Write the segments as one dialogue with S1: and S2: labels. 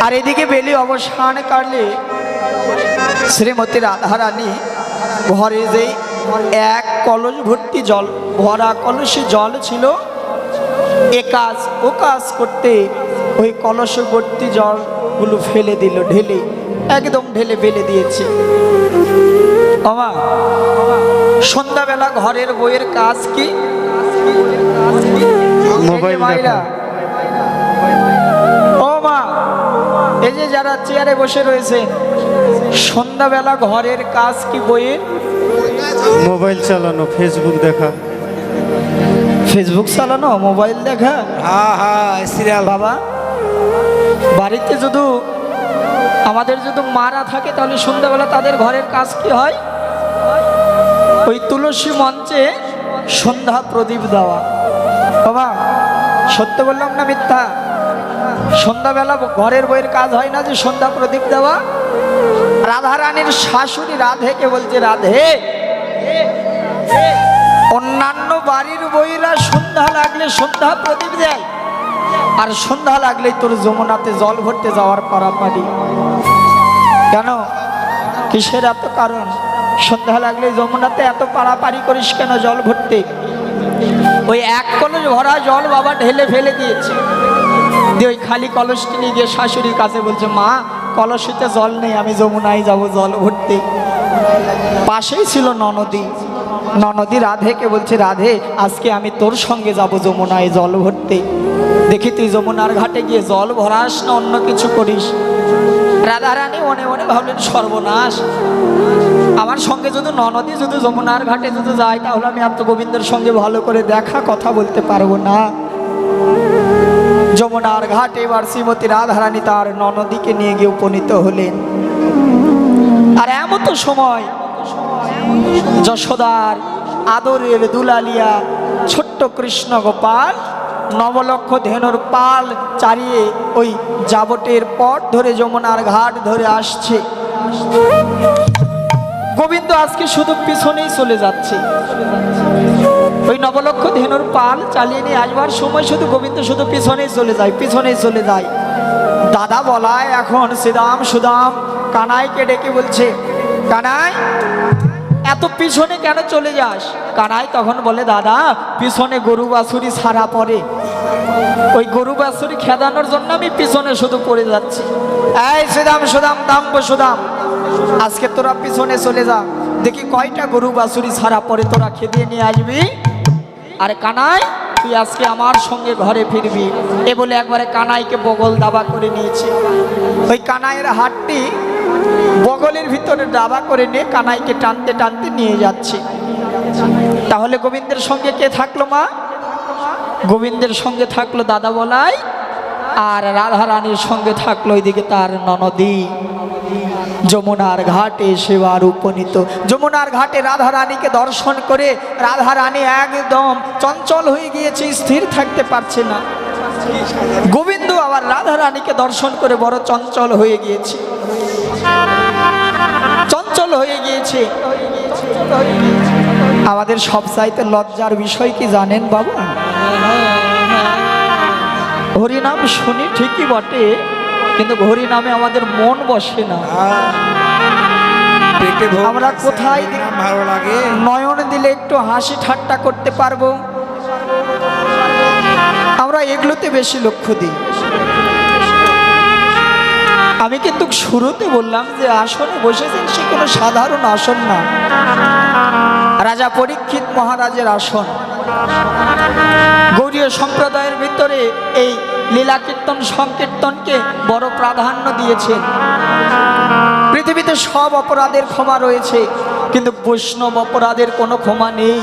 S1: আর এদিকে বেলি অবসান কাটলে শ্রীমতী রাধারানী ঘরে যে এক কলস ভর্তি জল, ভরা কলসে জল ছিল, এ কাজ ও কাজ করতে ওই কলস ভর্তি জলগুলো ফেলে দিল, ঢেলে একদম ঢেলে ফেলে দিয়েছে। আমা সন্ধ্যাবেলা ঘরের বইয়ের কাজ কি?
S2: মোবাইল দেখা।
S1: ও মা, এই যে যারা চেয়ারে বসে রয়েছে, সন্ধ্যাবেলা ঘরের কাজ কি বইয়ের?
S2: মোবাইল চালানো, ফেসবুক দেখা।
S1: ফেসবুক চালানো, মোবাইল দেখা।
S3: হ্যাঁ হ্যাঁ, সিরিয়াল।
S1: বাবা, বাড়িতে যদি আমাদের যদি মারা থাকে তাহলে সন্ধ্যাবেলা তাদের ঘরের কাজ কি হয়? ওই তুলসী মঞ্চে সন্ধ্যা প্রদীপ দেওয়া। বাবা, সত্য বললাম না মিথ্যা? সন্ধ্যাবেলা ঘরের বইয়ের কাজ হয় না যে সন্ধ্যা প্রদীপ দেওয়া? রাধারানীর শাশুড়ি রাধেকে বলছে, রাধে, অন্যান্য বাড়ির বইরা সন্ধ্যা লাগলে সন্ধ্যা প্রদীপ দেয়, আর সন্ধ্যা লাগলেই তোর যমুনাতে জল ভরতে যাওয়ার পারাপারি কেন? কিসের এত কারণ? সন্ধ্যা লাগলে যমুনাতে এত পারাপারি করিস কেন জল ভরতে? ওই এক কলস ভরা জল বাবা ঢেলে ফেলে দিয়েছে, দিয়ে ওই খালি কলসটি নিয়ে গিয়ে শাশুড়ির কাছে বলছে, মা কলসিতে জল নেই, আমি যমুনায় যাব জল ভরতে। পাশেই ছিল ননদী। ননদী রাধেকে বলছে, রাধে, আজকে আমি তোর সঙ্গে যাব যমুনায় জল ভরতে। দেখি তুই যমুনার ঘাটে গিয়ে জল ভরাস না অন্য কিছু করিস। রাধারানী মনে মনে ভাবলেন, সর্বনাশ, আমার সঙ্গে যদি ননদী যদি যমুনার ঘাটে যদি যায় তাহলে আমি আর তো গোবিন্দের সঙ্গে ভালো করে দেখা কথা বলতে পারবো না। যমুনার ঘাটে এবার শ্রীমতী রাধারানী তার ননদীকে নিয়ে গিয়ে উপনীত হলেন। আর এমন তো সময় যশোদার আদরের দুলালিয়া ছোট্ট কৃষ্ণ গোপাল নবলক্ষ ধেনুর পাল চারিয়ে ওই জাবটের পথ ধরে যমুনার ঘাট ধরে আসছে। গোবিন্দ আজকে শুধু পিছনেই চলে যাচ্ছে। ওই নবলক্ষ ধেনুর পাল চালিয়ে নিয়ে আসবার সময় শুধু গোবিন্দ শুধু পিছনেই চলে যায়, পিছনেই চলে যায়। দাদা বলায় এখন শ্রীদাম সুদাম কানাইকে ডেকে বলছে, কানাই, এত পিছনে কেন চলে যাস? কানাই তখন বলে, দাদা, পিছনে গরু বাছুরি ছাড়া পড়ে, ওই গরু বাছুরি খেদানোর জন্য আমি পিছনে শুধু পড়ে যাচ্ছি। এই সুদাম সুদাম দাম সুদাম, আজকে তোরা পিছনে চলে যা, দেখি কয়টা গরু বাছুরি ছাড়া পরে তোরা খেদিয়ে নিয়ে আসবি। আর কানাই, তুই আজকে আমার সঙ্গে ঘরে ফিরবি। এ বলে একবারে কানাইকে বগল দাবা করে নিয়েছে। ওই কানাইয়ের হাতটি বগলের ভিতরে দাবা করে নিয়ে কানাইকে টানতে টানতে নিয়ে যাচ্ছে। তাহলে গোবিন্দের সঙ্গে কে থাকলো মা? গোবিন্দের সঙ্গে থাকলো দাদা বলাই, আর রাধারানীর সঙ্গে থাকলো ওইদিকে তার ননদী। যমুনার ঘাটে সেবার উপনীত। যমুনার ঘাটে রাধারানীকে দর্শন করে রাধারানী একদম চঞ্চল হয়ে গিয়েছে, স্থির থাকতে পারছে না। গোবিন্দ আবার রাধারানীকে দর্শন করে বড় চঞ্চল হয়ে গিয়েছে, চঞ্চল হয়ে গিয়েছে। আমাদের সবচাইতে লজ্জার বিষয় কি জানেন বাবা? হরিনাম শুনি ঠিকই বটে, কিন্তু হরিনামে আমাদের মন বসে না। আমরা কোথায়
S3: ভালো লাগে
S1: নয়ন দিলে একটু হাসি ঠাট্টা করতে পারবো, আমরা এগুলোতে বেশি লক্ষ্য দিই। আমি কিন্তু শুরুতে বললাম যে আসনে বসেছেন সে কোনো সাধারণ আসন না, রাজা পরীক্ষিত মহারাজের আসন। গৌড়ীয় সম্প্রদায়ের ভিতরে এই লীলা কীর্তন সংকীর্তনকে বড় প্রাধান্য দিয়েছেন। পৃথিবীতে সব অপরাধের ক্ষমা রয়েছে, কিন্তু বৈষ্ণব অপরাধের কোনো ক্ষমা নেই।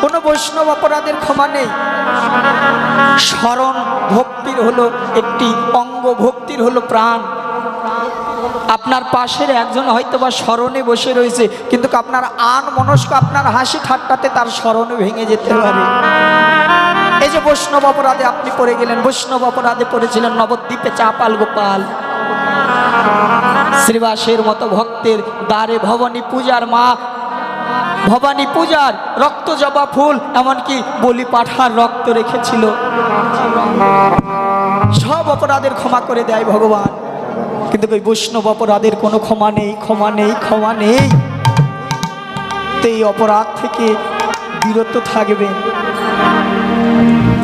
S1: কোনো বৈষ্ণব অপরাধের ক্ষমা নেই। স্মরণ ভক্তির হলো একটি অঙ্গ, ভক্তির হলো প্রাণ। আপনার পাশের একজন হয়তো বা স্মরণে বসে রয়েছে, কিন্তু আপনার আন মনস্ক আপনার হাসি ঠাট্টাতে তার স্মরণে ভেঙে যেতে পারে। এই যে বৈষ্ণব অপরাধে আপনি পড়ে গেলেন, বৈষ্ণব অপরাধে পড়েছিলেন নবদ্বীপে চাপাল গোপাল। শ্রীবাসের মতো ভক্তের দ্বারে ভবানী পূজার মা, ভবানী পূজার রক্ত জবা ফুল, এমনকি বলি পাঠার রক্ত রেখেছিল। সব অপরাধের ক্ষমা করে দেয় ভগবান, কিন্তু ওই বৈষ্ণব অপরাধের কোনো ক্ষমা নেই, ক্ষমা নেই, ক্ষমা নেই। তো এই অপরাধ থেকে বিরত থাকবেন,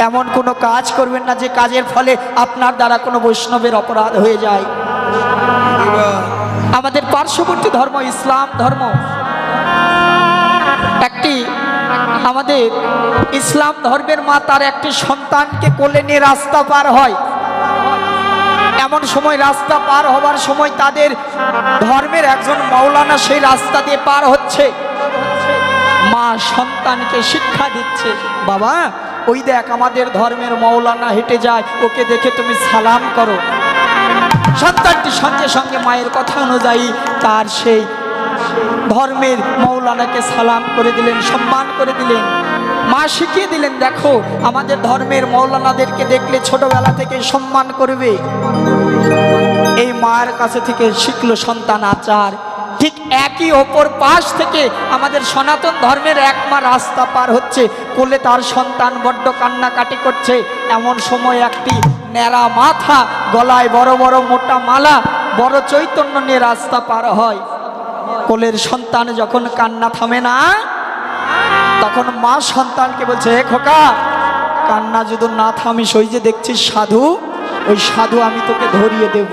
S1: এমন কোনো কাজ করবেন না যে কাজের ফলে আপনার দ্বারা কোনো বৈষ্ণবের অপরাধ হয়ে যায়। আমাদের পার্শ্ববর্তী ধর্ম ইসলাম ধর্ম, একটি আমাদের ইসলাম ধর্মের মা তার একটি সন্তানকে কোলে নিয়ে রাস্তা পার হয়। এমন সময় রাস্তা পার হবার সময় তাদের ধর্মের একজন মাওলানা সেই রাস্তা দিয়ে পার হচ্ছে। মা সন্তানকে শিক্ষা দিচ্ছে, বাবা ওই দেখ আমাদের ধর্মের মাওলানা হেঁটে যায়, ওকে দেখে তুমি সালাম করো। সন্তানটি সঙ্গে সঙ্গে মায়ের কথা অনুযায়ী তার সেই ধর্মের মাওলানাকে সালাম করে দিলেন, সম্মান করে দিলেন। মা শিখিয়ে দিলেন, দেখো আমাদের ধর্মের মাওলানাদেরকে দেখলে ছোটবেলা থেকে সম্মান করবে। এই মায়ের কাছে থেকে শিখলো সন্তান আচার। ঠিক একই অপর পাশ থেকে আমাদের সনাতন ধর্মের এক মা রাস্তা পার হচ্ছে, কোলে তার সন্তান বড্ড কান্নাকাটি করছে। এমন সময় একটি ন্যাড়া মাথা, গলায় বড় বড় মোটা মালা, বড় চৈতন্য নিয়ে রাস্তা পার হয়। কোলের সন্তান যখন কান্না থামে না, তখন মা সন্তানকে বলছে, হে খোকা, কান্না যদি না থামিস, ওই যে দেখছিস সাধু, ওই সাধু আমি তোকে ধরিয়ে দেব।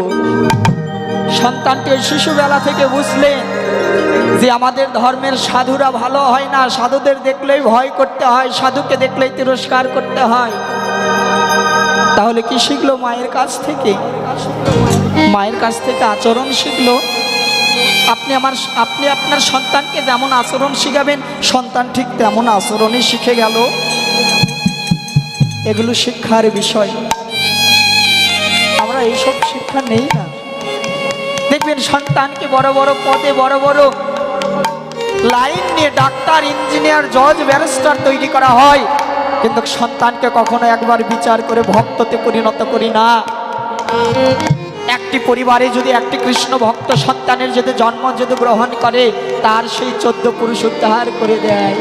S1: সন্তানটি ওই শিশুবেলা থেকে বুঝলেন যে আমাদের ধর্মের সাধুরা ভালো হয় না, সাধুদের দেখলেই ভয় করতে হয়, সাধুকে দেখলেই তিরস্কার করতে হয়। তাহলে কি শিখলো মায়ের কাছ থেকে? মায়ের কাছ থেকে আচরণ শিখলো। আপনি আপনার সন্তানকে যেমন আচরণ শিখাবেন, সন্তান ঠিক তেমন আচরণই শিখে গেল। এগুলো শিক্ষার বিষয়, আমরা এইসব শিক্ষা নেই না। দেখবেন সন্তানকে বড় বড় পদে, বড় বড় লাইন নিয়ে ডাক্তার, ইঞ্জিনিয়ার, জজ, ব্যারিস্টার তৈরি করা হয়, কিন্তু সন্তানকে কখনো একবার বিচার করে ভক্ততে পরিণত করি না। একটি পরিবারে যদি একটি কৃষ্ণ ভক্ত সন্তানের যদি জন্ম যদি গ্রহণ করে, তার সেই 14 পুরুষ উদ্ধার করে দেয়।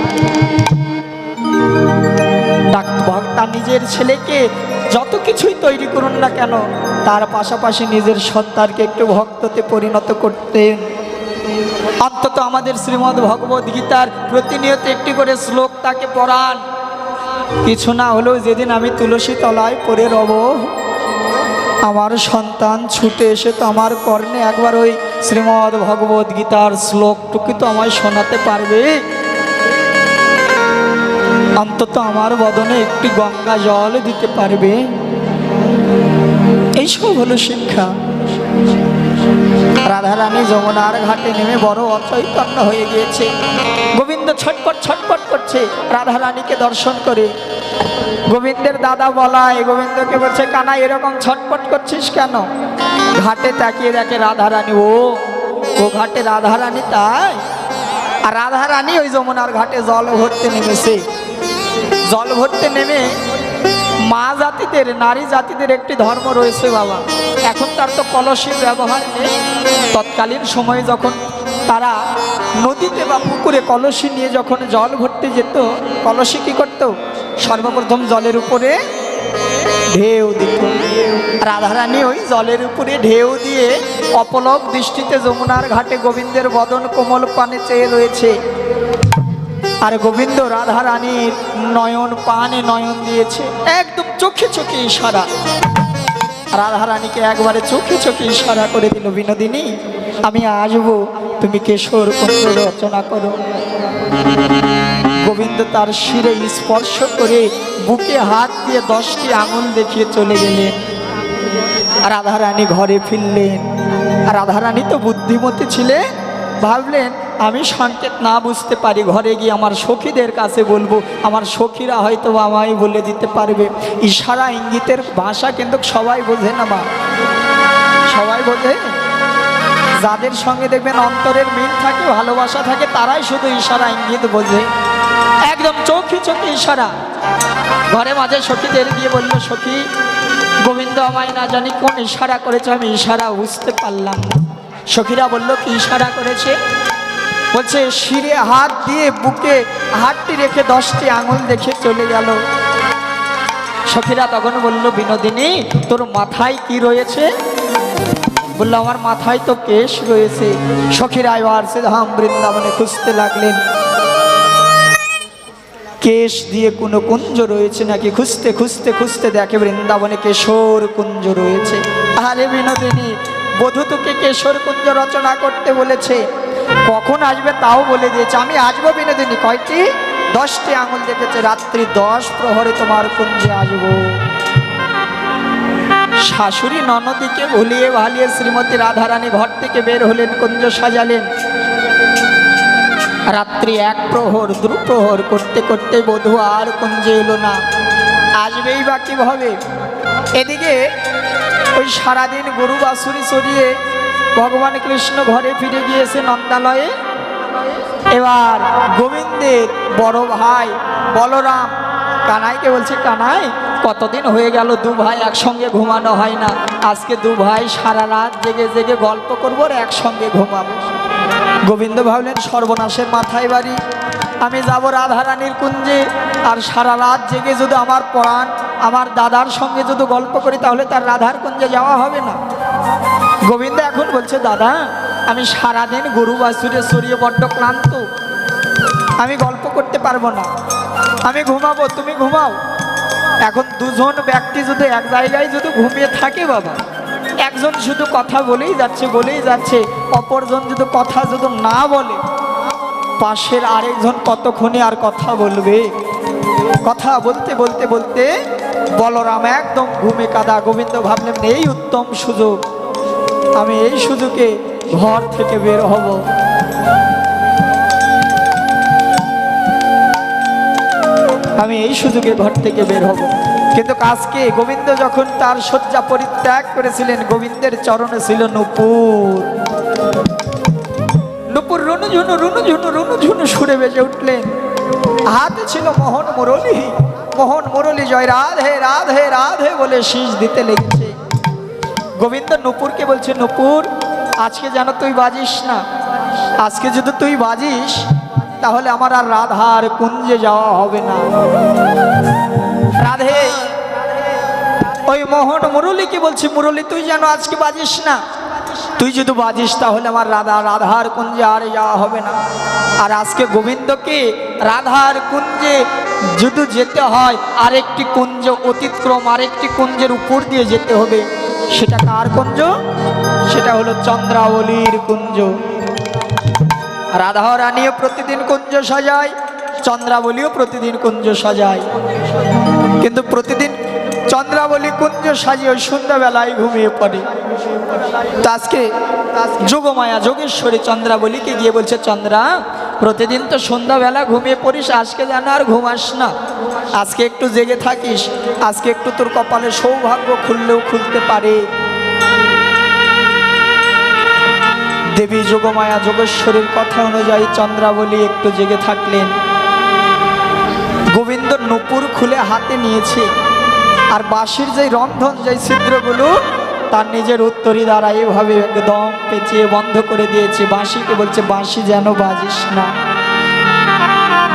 S1: ভক্তা নিজের ছেলেকে যত কিছুই তৈরি করুন না কেন, তার পাশাপাশি নিজের সন্তানকে একটু ভক্ততে পরিণত করতেন। অন্তত আমাদের শ্রীমদ্ ভগবদ গীতার প্রতিনিয়ত একটি করে শ্লোক তাকে পড়ান। কিছু না হলেও যেদিন আমি তুলসী তলায় পড়ে রব, আমার সন্তান ছুটে এসে তো আমার কর্ণে একবার ওই শ্রীমদ্ ভগবদ গীতার শ্লোকটুকু তো আমায় শোনাতে পারবে। অন্তত আমার বদনে একটি গঙ্গা জল দিতে পারবে। এইসব হলো শিক্ষা। রাধারানী যমুনার ঘাটে নেমে বড় অচৈতন্য হয়ে গিয়েছে। গোবিন্দ ছটপট ছটপট করছে রাধারানীকে দর্শন করে। গোবিন্দের দাদা বলায় গোবিন্দকে বলছে, কানা এরকম ছটপট করছিস কেন? ঘাটে তাকিয়ে দেখে রাধারানী, ও ঘাটে রাধারানী, তাই? আর রাধারানী ওই যমুনার ঘাটে জল ভরতে নেমেছে। জল ভরতে নেমে মা জাতিদের, নারী জাতিদের একটি ধর্ম রয়েছে বাবা। এখন তার তো কলসির ব্যবহার নেই। তৎকালীন সময়ে যখন তারা নদীতে বা পুকুরে কলসি নিয়ে যখন জল ভরতে যেত, কলসি কি করতো? সর্বপ্রথম জলের উপরে ঢেউ দিত। রাধারানী ওই জলের উপরে ঢেউ দিয়ে অপলক দৃষ্টিতে যমুনার ঘাটে গোবিন্দের বদন কোমল পানে চেয়ে রয়েছে। আর গোবিন্দ রাধারানীর নয়ন পানে নয়ন দিয়েছে, একদম চোখে চোখে ইশারা। রাধারানীকে একবারে চোখে চোখে ইশারা করে দিল, বিনোদিনী আমি আসবো, তুমি কেশর কুঞ্জ রচনা করো। গোবিন্দ তার শিরে স্পর্শ করে বুকে হাত দিয়ে 10টি আঙুল দেখিয়ে চলে গেলেন। রাধারানী ঘরে ফিরলেন। রাধারানী তো বুদ্ধিমতী ছিলেন, ভাবলেন আমি সংকেত না বুঝতে পারি, ঘরে গিয়ে আমার সখীদের কাছে বলবো, আমার সখীরা হয়তো আমায় বলে দিতে পারবে। ইশারা ইঙ্গিতের ভাষা কিন্তু সবাই বোঝে না মা, সবাই বোঝে। যাদের সঙ্গে দেখবেন অন্তরের মিল থাকে, ভালোবাসা থাকে, তারাই শুধু ইশারা ইঙ্গিত বোঝে। একদম চোখে চোখে ইশারা। ঘরে মাঝে সখীদের গিয়ে বললো, সখী গোবিন্দ আমায় না জানি কোন ইশারা করেছে, আমি ইশারা বুঝতে পারলাম না। সখীরা বললো, কি ইশারা করেছে? বলছে শিরে হাত দিয়ে বুকে হাতটি রেখে 10টি আঙুল দেখে চলে গেল। সখীরা তখন বলল, বিনোদিনী তোর মাথায় কি রয়েছে? বললো, আমার মাথায় তো কেশ রয়েছে। সখীরা এবার সে ধাম বৃন্দাবনে খুঁজতে লাগলেন, কেশ দিয়ে কোনো কুঞ্জ রয়েছে নাকি। খুঁজতে খুঁজতে খুঁজতে দেখে বৃন্দাবনে কেশর কুঞ্জ রয়েছে। আরে বিনোদিনী, বধূ তোকে কেশর কুঞ্জ রচনা করতে বলেছে, কখন আসবে তাও বলে দিয়েছে। আমি আসবো বিনোদিনী। কয়টি? 10টি আঙুল দেখেছে। রাত্রি 10 প্রহরে তোমার কুঞ্জে আসবো। শাশুড়ি ননদীকে ভুলিয়ে ভালিয়ে শ্রীমতী রাধারানী ঘর থেকে বের হলেন, কুঞ্জ সাজালেন। রাত্রি 1 প্রহর 2 প্রহর করতে করতে বধূ আর কুঞ্জে এলো না। আসবেই বা কিভাবে? এদিকে ওই সারাদিন গরু বাছুরি চড়িয়ে ভগবান কৃষ্ণ ঘরে ফিরে গিয়েছে নন্দালয়ে। এবার গোবিন্দের বড় ভাই বলরাম কানাইকে বলছে, কানাই কতদিন হয়ে গেল 2 ভাই একসঙ্গে ঘুমানো হয় না, আজকে 2 ভাই সারা রাত জেগে জেগে গল্প করবো আর একসঙ্গে ঘুমাবো। গোবিন্দ ভাবলেন, সর্বনাশের মাথায় বাড়ি, আমি যাব রাধারানীর কুঞ্জে, আর সারা রাত জেগে যদি আমার প্রাণ আমার দাদার সঙ্গে যদি গল্প করি তাহলে তার রাধার কুঞ্জে যাওয়া হবে না। গোবিন্দ এখন বলছে, দাদা আমি সারাদিন গরু বাছুরে চড়িয়ে বড্ড ক্লান্ত, আমি গল্প করতে পারবো না, আমি ঘুমাবো, তুমি ঘুমাও। এখন 2জন ব্যক্তি যদি এক জায়গায় যদি ঘুমিয়ে থাকে বাবা, একজন শুধু কথা বলেই যাচ্ছে, অপরজন যদি কথা যদি না বলে, পাশের আরেকজন কতক্ষণে আর কথা বলবে? কথা বলতে বলতে বলতে বলরাম একদম ঘুমে কাদা। গোবিন্দ ভাবলেন, এই উত্তম সুযোগ, আমি এই সুযোগে ঘর থেকে বের হব। আমি এই সুযোগে ঘর থেকে বের হব। কিন্তু আজকে গোবিন্দ যখন তার শয্যা পরিত্যাগ করেছিলেন, গোবিন্দের চরণে ছিল নূপুর। নূপুর রুনুঝুনু রুনুঝুনু রুনুঝুনু সুরে বেজে উঠলেন। হাতে ছিল মোহন মুরলী। মোহন মুরলী জয় রাধে রাধে রাধে বলে শীষ দিতে লেগেছে। গোবিন্দ নূপুরকে বলছে, নূপুর আজকে যেন তুই বাজিস না, আজকে যদি তুই বাজিস তাহলে আমার আর রাধার কুঞ্জে যাওয়া হবে না। রাধে ওই মোহন মুরলীকে বলছে, মুরলী তুই যেন আজকে বাজিস না, তুই যদি বাজিস তাহলে আমার রাধার কুঞ্জে আর যাওয়া হবে না। আর আজকে গোবিন্দকে রাধার কুঞ্জে যদি যেতে হয় আরেকটি কুঞ্জ অতিক্রম, আরেকটি কুঞ্জের উপর দিয়ে যেতে হবে। সেটা কার কুঞ্জ? সেটা হলো চন্দ্রাবলীর কুঞ্জ। রাধা রানীও প্রতিদিন কুঞ্জ সাজায়, চন্দ্রাবলীও প্রতিদিন কুঞ্জ সাজায়, কিন্তু প্রতিদিন চন্দ্রাবলী কুঞ্জ সাজিয়ে ওই সন্ধ্যাবেলায় ঘুমিয়ে পড়ে। তো আজকে যোগমায়া যোগেশ্বরী চন্দ্রাবলীকে গিয়ে বলছে, চন্দ্রা প্রতিদিন তো সন্ধ্যাবেলা ঘুমিয়ে পড়িস, আজকে যেন আর ঘুমাস না, আজকে একটু জেগে থাকিস, আজকে একটু তোর কপালে সৌভাগ্য খুললেও খুলতে পারে। দেবী যোগমায়া যোগেশ্বরীর কথা অনুযায়ী চন্দ্রাবলী একটু জেগে থাকলেন। গোবিন্দ নূপুর খুলে হাতে নিয়েছে, আর বাঁশির যে রন্ধন, যে ছিদ্রগুলো তার নিজের উত্তরী দ্বারা এইভাবে একদম পেঁচিয়ে বন্ধ করে দিয়েছে। বাঁশিকে বলছে, বাঁশি যেন বাজিস না।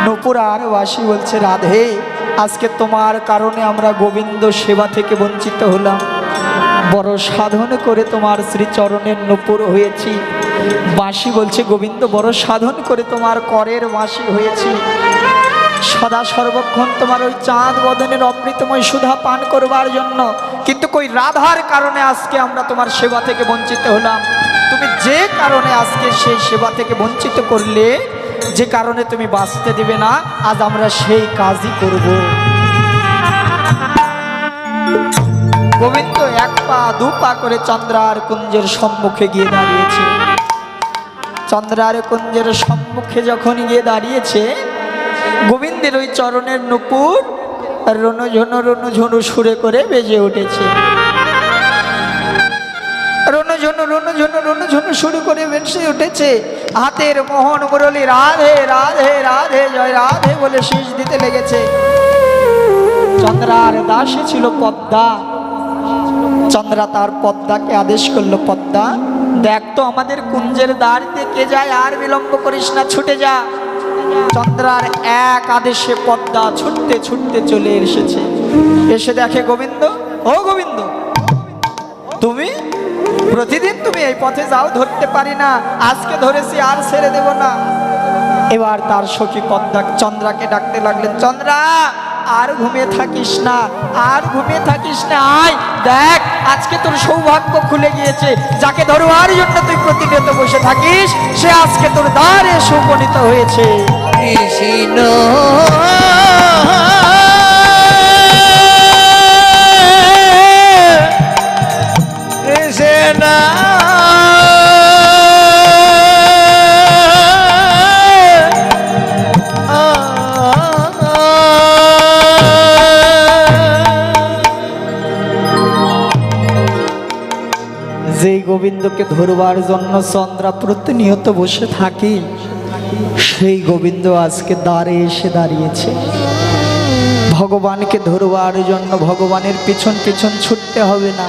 S1: নূপুর আর বাঁশি বলছে, রাধে আজকে তোমার কারণে আমরা গোবিন্দ সেবা থেকে বঞ্চিত হলাম, বড় সাধন করে তোমার শ্রীচরণের নূপুর হয়েছি। বাঁশি বলছে, গোবিন্দ বড় সাধন করে তোমার করের বাঁশি হয়েছি, সদা সর্বক্ষণ তোমার ওই চাঁদ বদনের অমৃতময় সুধা পান করবার জন্য, কিন্তু কই রাধার কারণে আজকে আমরা তোমার সেবা থেকে বঞ্চিত হলাম। তুমি যে কারণে আজকে সেই সেবা থেকে বঞ্চিত করলে, যে কারণে তুমি বাঁচতে দিবে না, আজ আমরা সেই কাজই করব। গোবিন্দ 1 পা 2 পা করে চন্দ্রার কুঞ্জের সম্মুখে গিয়ে দাঁড়িয়েছে। চন্দ্রার কুঞ্জের সম্মুখে যখন গিয়ে দাঁড়িয়েছে, গোবিন্দের ওই চরণের নূপুর রণঝনু সুরে করে বেজে উঠেছে। রণঝনু শুরু করে বেজে উঠেছে। হাতের মোহন মুরলী রাধে রাধে রাধে জয় রাধে বলে শীষ দিতে লেগেছে। চন্দ্রার দাসী ছিল পদ্মা। চন্দ্রা তার পদ্মাকে আদেশ করলো, পদ্মা দেখ তো আমাদের কুঞ্জের দ্বার দিয়ে কে যায়, আর বিলম্ব করিস না, ছুটে যা। চন্দ্রার এক আদেশে পদ্মা ছুটতে ছুটতে চলে এসেছে। এসে দেখে গোবিন্দ, ও গোবিন্দ, তুমি প্রতিদিন তুমি এই পথে যাও, ধরতে পারি না, আজকে ধরেছি আর ছেড়ে দেব না। এবার তার সখী পদ্মা চন্দ্রাকে ডাকতে লাগলেন, চন্দ্রা আর ঘুমিয়ে থাকিস না, আর ঘুমিয়ে থাকিস না, আয় দেখ আজকে তোর সৌভাগ্য খুলে গিয়েছে। যাকে ধরবার জন্য তুই প্রতিনিয়ত বসে থাকিস, সে আজকে তোর দ্বারে সুপনীত হয়েছে।
S3: কৃষ্ণ কৃষ্ণ
S1: যেই গোবিন্দকে ধরবার জন্য চন্দ্রা প্রতিনিয়ত বসে থাকে, সেই গোবিন্দ আজকে দ্বারে এসে দাঁড়িয়েছে। ভগবানকে ধরবার জন্য ভগবানের পিছন পিছন ছুটতে হবে না,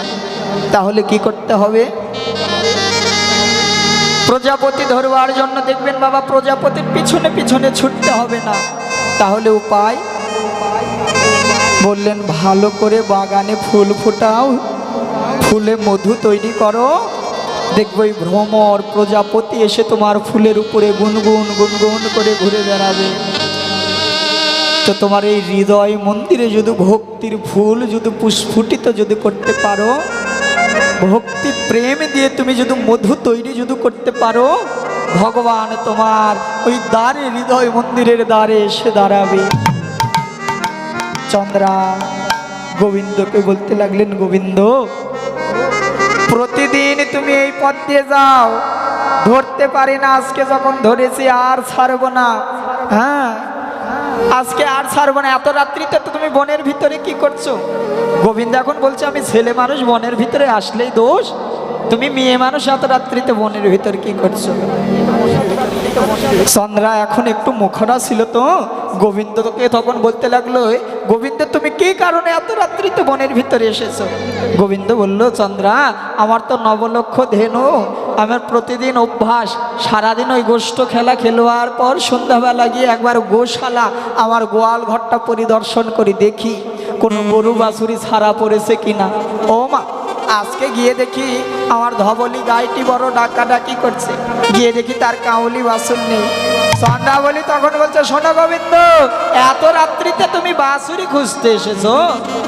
S1: তাহলে কি করতে হবে? প্রজাপতি ধরবার জন্য দেখবেন বাবা, প্রজাপতির পিছনে পিছনে ছুটতে হবে না, তাহলে উপায় বললেন ভালো করে বাগানে ফুল ফোটাও, ফুলে মধু তৈরি করো, দেখবো এই ভ্রমর প্রজাপতি এসে তোমার ফুলের উপরে গুনগুন গুনগুন করে ঘুরে বেড়াবে। তো তোমার এই হৃদয় মন্দিরে যদি ভক্তির ফুল যদি পুষ্ফুটিত যদি করতে পারো, ভক্তি প্রেম দিয়ে তুমি যদি মধু তৈরি যদি করতে পারো, ভগবান তোমার ওই দ্বারে হৃদয় মন্দিরের দ্বারে এসে দাঁড়াবে। চন্দ্রা গোবিন্দকে বলতে লাগলেন, গোবিন্দ প্রতিদিন তুমি এই পথ দিয়ে যাও, ধরতে পারি না, আজকে যখন ধরেছি আর ছাড়বো না। হ্যাঁ আজকে আর ছাড়বো না। এত রাত্রিতে তো তুমি বনের ভিতরে কি করছো? গোবিন্দ এখন বলছে, আমি ছেলে মানুষ, বনের ভিতরে আসলেই দোষ, তুমি মেয়ে মানুষ এত রাত্রিতে বনের ভিতরে কি করছো? চন্দ্রা এখন একটু মুখরা ছিল তো, গোবিন্দকে তখন বলতে লাগলো, গোবিন্দ তুমি কি কারণে এত রাত্রিতে বনের ভিতরে এসেছো? গোবিন্দ বলল, চন্দ্রা আমার তো নবলক্ষ ধেনু, আমার প্রতিদিন অভ্যাস, সারাদিন ওই গোষ্ঠ খেলা খেলোয়ার পর সন্ধ্যাবেলা গিয়ে একবার গোশালা আমার গোয়াল ঘরটা পরিদর্শন করি, দেখি কোনো গরু বাছুরি ছাড়া পড়েছে কিনা। ও মা, আজকে গিয়ে দেখি আমার ধবলি গাইটি বড় ডাকাডাকি করছে, গিয়ে দেখি তার কাউলি বাছুর নেই। চন্দ্রা বলি তখন বলছে, শোনো গোবিন্দ, এত রাত্রিতে তুমি বাছুরি খুঁজতে এসেছো?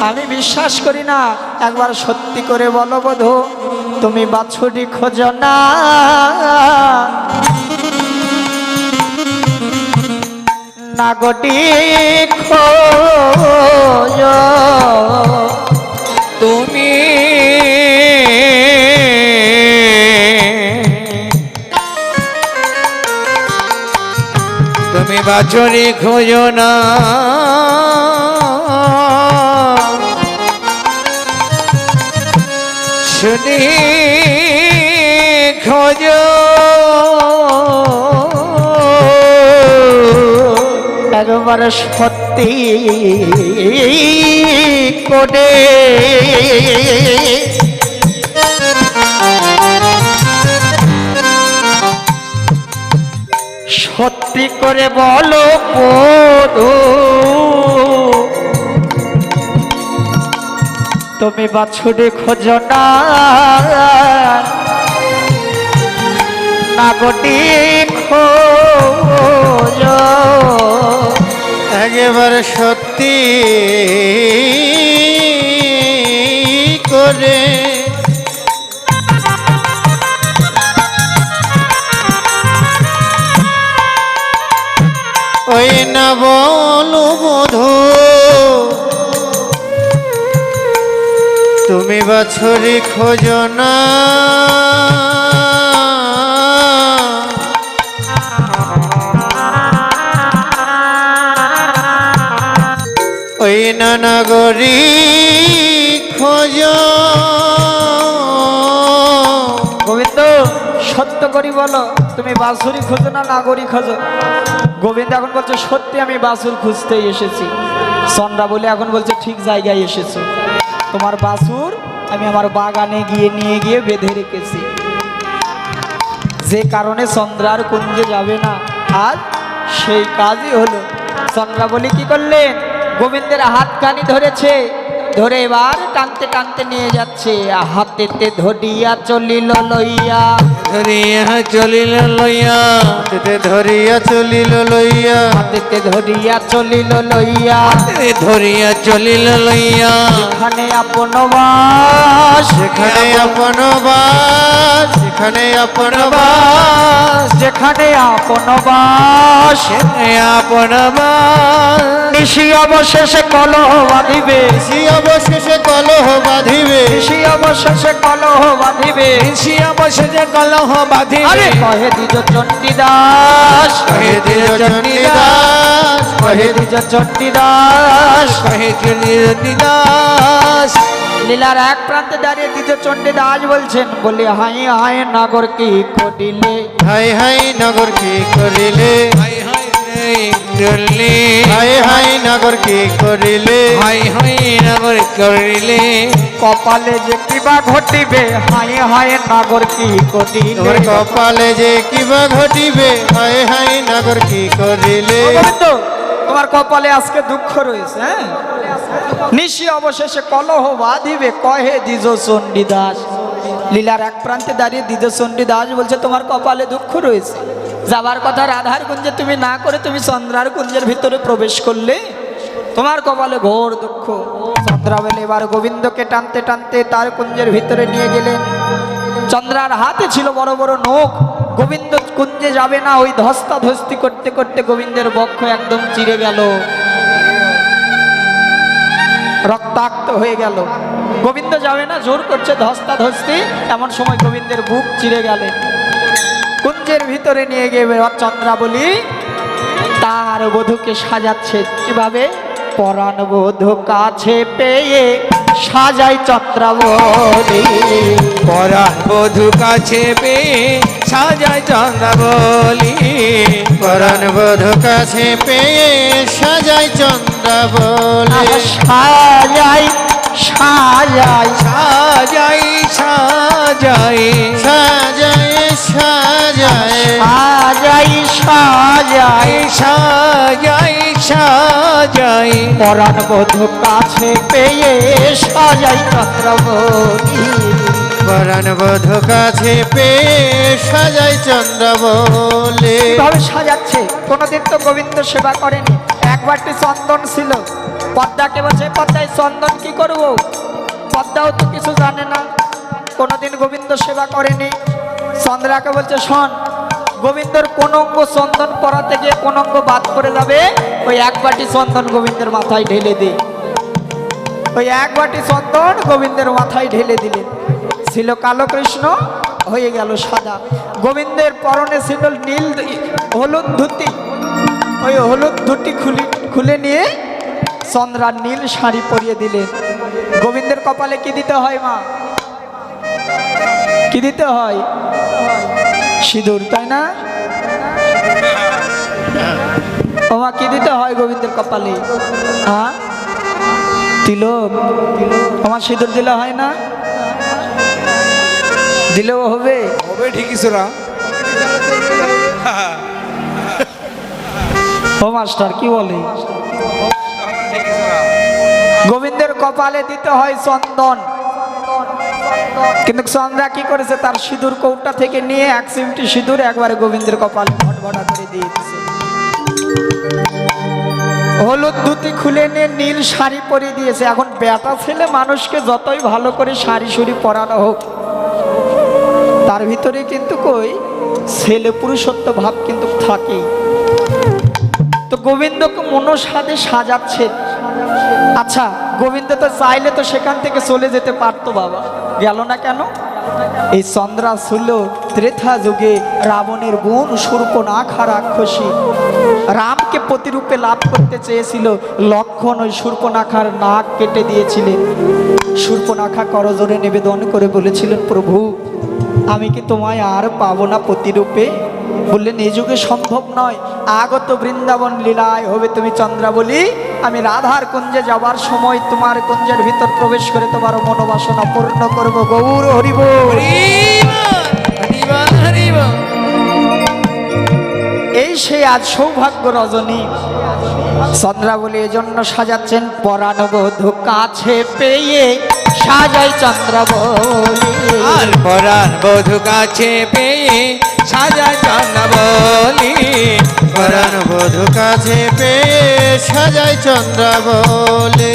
S1: আমি বিশ্বাস করি না, একবার সত্যি করে বলো বধূ, তুমি বাছুরি খোঁজো না? নাগটি খোঁজো
S3: তুমি তুমি বাছুরি খোঁজো না, শুনি খোঁজো
S1: একবার সত্যি করে সত্যি করে বলো বধূ, তুমি বাছুরি খোঁজো না? নাগটি খোঁজো
S2: একেবারে সত্যি করে ওই না বলো বধূ, তুমি বাছুরি খোঁজো না? ওই না নাগরি খোঁজো।
S1: গোবিন্দ সত্য করি বলো, তুমি বাছুরি খোঁজো না নাগরি খোঁজো? গোবিন্দ এখন বলছে, সত্যি আমি বাছুর খুঁজতেই এসেছি। চন্দ্রা বলে এখন বলছে, ঠিক জায়গায় এসেছো, তোমার বাছুর আমি আমার বাগানে গিয়ে নিয়ে গিয়ে বেঁধে রেখেছি, যে কারণে চন্দ্রার কুঞ্জে যাবে না, আর সেই কাজই হলো। চন্দ্রা বলে কি করলেন, গোবিন্দের হাতখানি ধরেছে, ধরে এবার টানতে টানতে নিয়ে যাচ্ছে। হাতেতে ধরিয়া চলিল লইয়া,
S3: ধরিয়া চলিল লইয়া,
S2: হাতেতে ধরিয়া চলিল লইয়া,
S1: হাতেতে ধরিয়া চলিল লইয়া,
S3: ধরিয়া চলিল লইয়া,
S1: যেখানে আপন বাস,
S2: সেখানে আপন বাস, সেখানে আপন বাস,
S1: যেখানে আপন বাস,
S3: আপন বাস,
S1: নিশি অবশেষে কলহ বাঁধিবে,
S2: নিশি অবশেষে কলহ বাঁধিবে,
S1: নিশি অবশেষে কলহ বাঁধিবে।
S3: নিশি অবশেষে কলহ বাঁধিবে।
S1: আরে কহে দ্বিজ চণ্ডীদাস,
S2: কহে দ্বিজ চণ্ডীদাস,
S1: কহে দ্বিজ চণ্ডীদাস।
S3: কহে চণ্ডীদাস,
S1: লীলার এক প্রান্তে দাঁড়িয়ে দ্বিজ চণ্ডীদাস বলছেন, বলি হাই হাই নাগর কি করিলে,
S2: হাই হাই নগর কি করিলে,
S3: হাই হাই নেই চললে,
S2: হাই হাই নগর কি করিলে,
S3: হাই হাই নগর করিলে,
S1: কপালে যে কিবা ঘটিবে, হাই হাই নাগর কি করিলে।
S2: তোর কপালে যে কিবা ঘটিবে, হাই হাই নগর কি করিলে।
S1: গোবিন্দ, তোমার কপালে আজকে দুঃখ রয়েছে। হ্যাঁ, নিশি অবশেষে কলহ বাঁধিবে, কহে দ্বিজ চণ্ডীদাস। লীলার এক প্রান্তে দাঁড়িয়ে দ্বিজ চণ্ডীদাস বলছে, তোমার কপালে দুঃখ রয়েছে। যাবার কথা রাধার কুঞ্জে তুমি না করে তুমি চন্দ্রার কুঞ্জের ভিতরে প্রবেশ করলে, তোমার কপালে ঘোর দুঃখ। চন্দ্রাবেলে এবার গোবিন্দকে টানতে টানতে তার কুঞ্জের ভিতরে নিয়ে গেলেন। চন্দ্রার হাতে ছিল বড় বড় নখ। গোবিন্দ কুঞ্জে যাবে না, ওই ধস্তাধস্তি করতে করতে গোবিন্দের বক্ষ একদম চিরে গেল, রক্তাক্ত হয়ে গেল। গোবিন্দ যাবে না, জোর করছে ধস্তাধস্তি, এমন সময় গোবিন্দের বুক চিরে গেলেন। কুঞ্জের ভিতরে নিয়ে গিয়ে চন্দ্রাবলী তার বধূকে সাজাচ্ছে। কিভাবে? পরাণ বধূ কাছে পেয়ে সাজাই চন্দ্রাবলী,
S3: পরাণ বধূ কাছে পেয়ে সাজায় চন্দ্রাবলী,
S2: পরাণ বধূ কাছে পেয়ে সাজাই চন্দ্রাবলী,
S1: সাজাই সাজাই
S3: সাজাই সাজাই
S2: সাজায় সাজায়
S1: সাজাই সাজাই
S3: সাজাই সাজাই
S1: পরাণ বধূ কাছে পেয়ে সাজাই চন্দ্রাবলী।
S2: পরাণ বধূ কাছে পেয়ে সাজাই চন্দ্রাবলী।
S1: কিভাবে সাজাচ্ছে? কোনোদিন তো গোবিন্দ সেবা করেনি। একবারটি চন্দন ছিল, পদ্মাকে বলছে, পদ্মায় চন্দন কি করব? পদ্মাও তো কিছু জানে না, কোনোদিন গোবিন্দ সেবা করেনি। চন্দ্রাকে বলছে, শোন, গোবিন্দর কোন অঙ্গ চন্দন পরাতে গিয়ে কোন অঙ্গ বাদ করে যাবে, ওই এক বাটি চন্দন গোবিন্দের মাথায় ঢেলে দে। ওই এক বাটি চন্দন গোবিন্দের মাথায় ঢেলে দিলেন। ছিল কালো কৃষ্ণ, হয়ে গেল সাদা। গোবিন্দের পরনে ছিল নীল হলুদ ধুতি, ওই হলুদ ধুতি খুলে নিয়ে চন্দ্রা নীল শাড়ি পরিয়ে দিলেন। গোবিন্দের কপালে কি দিতে হয় মা? কি দিতে হয়? সিঁদুর, তাই না? ও মা, কি দিতে হয় গোবিন্দের কপালে? হ্যাঁ, তিলক। আমার সিঁদুর দিলে হয় না? দিলেও হবে?
S3: হবে ঠিকই সোরা।
S1: ও মাস্টার কি বলে? গোবিন্দের কপালে দিতে হয় চন্দন, কিন্তু চন্দ্রা কি করেছে? তার সিঁদুর কৌটা থেকে নিয়ে এক চিমটি সিঁদুর একবারে গোবিন্দের কপালে ভটভটা করে দিয়ে দিয়েছে। হলুদ ধুতি খুলে নিয়ে নীল শাড়ি পরিয়ে দিয়েছে। এখন বেটা ছেলে মানুষকে যতই ভালো করে শাড়ি শুড়ি পরানো হোক, তার ভিতরে কিন্তু কই ছেলে পুরুষত্ব ভাব কিন্তু থাকেই। তো গোবিন্দকে মনসাদে সাজাচ্ছে। আচ্ছা, গোবিন্দ তো চাইলে তো সেখান থেকে চলে যেতে পারতো, বাবা গেল না কেন? এই চন্দ্রা ছিল ত্রেতা যুগে রাবণের বোন শূর্পণখা রাক্ষসী। রামকে প্রতিরূপে লাভ করতে চেয়েছিল। লক্ষণ ওই শূর্পণখার নাক কেটে দিয়েছিলেন। শূর্পণখা করজোড়ে নিবেদন করে বলেছিলেন, প্রভু আমি কি তোমায় আর পাবো না প্রতিরূপে? বললেন, এই যুগে সম্ভব নয়, আগত বৃন্দাবন লীলায় হবে তুমি চন্দ্রাবলী। আমি রাধার কুঞ্জে যাবার সময় তোমার কুঞ্জের ভিতর প্রবেশ করে তোমার মনোবাসনা পূর্ণ করব। গৌর হরিব। এই সে আজ সৌভাগ্য রজনী। চন্দ্রাবলী এজন্য সাজাচ্ছেন পরাণবধূ কাছে পেয়ে সাজাই চন্দ্রাবলী।
S3: আর পরাণ বধূ কাছে পেয়ে সাজায় চন্দ্রাবলী।
S2: পরাণ বধূ কাছে পেয়ে সাজাই চন্দ্রাবলী।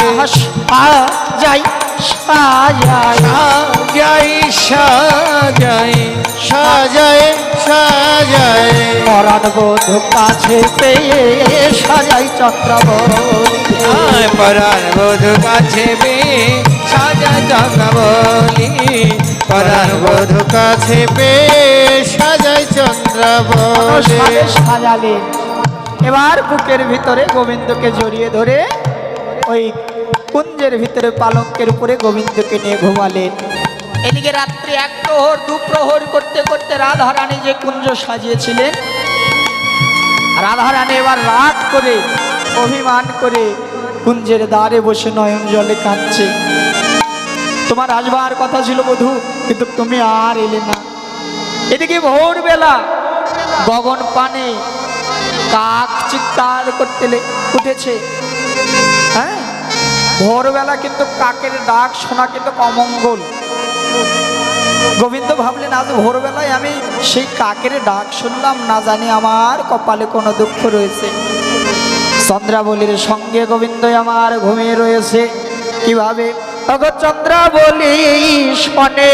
S1: সাজাই সাজাই
S3: সাজাই সাজাই
S2: সাজায় সাজায়
S1: পরাণবধূ কাছে পেয়ে সাজাই চন্দ্রাবলী।
S3: আর পরাণ বধূ কাছে পেয়ে সাজায় চন্দ্রাবলী। পরাণ বধূ
S2: বধূ কাছে পেয়ে সাজাই চন্দ্রাবলী।
S1: সাজালেন। এবার বুকের ভিতরে গোবিন্দকে জড়িয়ে ধরে ওই কুঞ্জের ভিতরে পালঙ্কের উপরে গোবিন্দকে নিয়ে ঘুমালেন। এদিকে রাত্রি 1 প্রহর 2 প্রহর করতে করতে রাধারানী যে কুঞ্জ সাজিয়েছিলেন, রাধারানী এবার রাত করে অভিমান করে কুঞ্জের দ্বারে বসে নয়ন জলে কাঁদছে। তোমার আসবার কথা ছিল বধূ, কিন্তু তুমি আর এলে না। এদিকে ভোরবেলা গগন পানে কাক চিৎকার করতে উঠেছে। হ্যাঁ, ভোরবেলা কিন্তু কাকের ডাক শোনা কিন্তু অমঙ্গল। গোবিন্দ ভাবলেন আজ ভোরবেলায় আমি সেই কাকের ডাক শুনলাম, না জানি আমার কপালে কোনো দুঃখ রয়েছে। চন্দ্রাবলীর সঙ্গে গোবিন্দ আমার ঘুমিয়ে রয়েছে। কিভাবে? ওগো চন্দ্রাবলী শোনে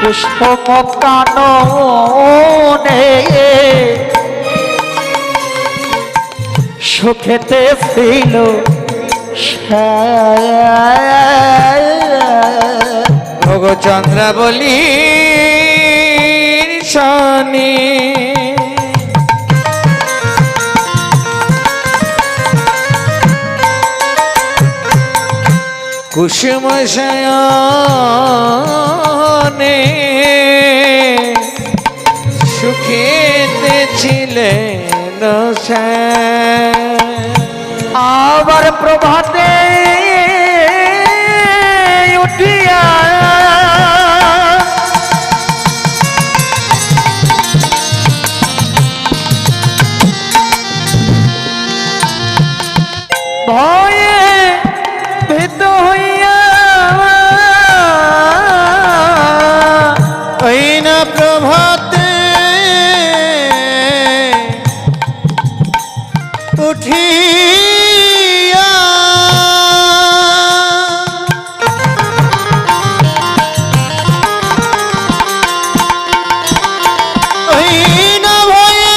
S1: কুসুম কাননে সুখেতে ছিল
S3: ভোগ চন্দ্রাবলী শনি। কুসুম শয়নে সুখেতে ছিলেন
S1: আবার প্রভাতে উঠিয়া ভয়ে ভীত হইয়া
S2: ওই না প্রভাতে উঠিয়া ওই না ভয়ে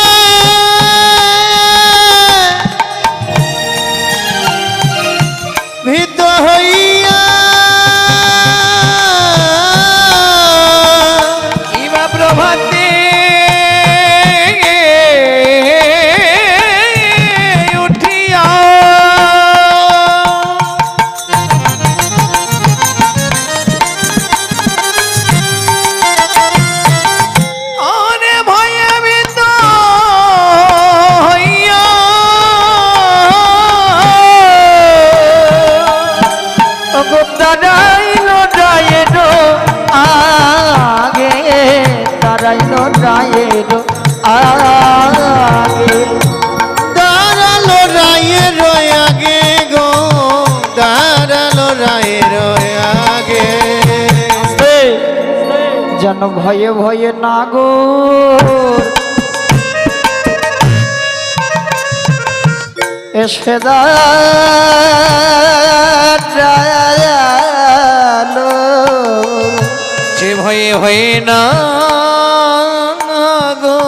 S2: ভীত হইয়া
S3: ইমা প্রভাতে উঠিয়া অনে ভয়ে ভীত হইয়া
S1: দাঁড়াইলো ডায়েরো আগে, দাঁড়াইলো ডায়েরো আগে,
S2: দাঁড়ালো রায়ের আগে গো, দাঁড়ালো রায়ের আগে।
S1: যেন ভয়ে ভয়ে না গো এসে দাঁড়ালো।
S3: সে ভয়ে ভয়ে না গো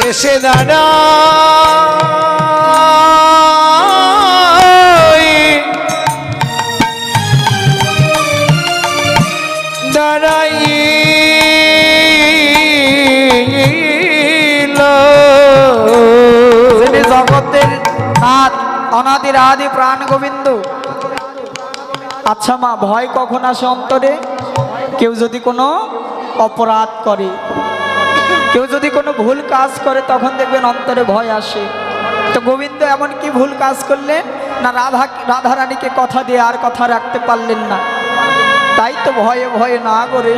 S3: এসে দাঁড়া
S1: যিনি জগতের নাথ অনাদির আদি প্রাণ গোবিন্দ। আচ্ছা মা, ভয় কখন আসে অন্তরে? কেউ যদি কোনো অপরাধ করে, কেউ যদি কোনো ভুল কাজ করে, তখন দেখবেন অন্তরে ভয় আসে। তো গোবিন্দ এমন কি ভুল কাজ করলেন না, রাধারানীকে কথা দিয়ে আর কথা রাখতে পারলেন না, তাই তো ভয়ে ভয়ে না করে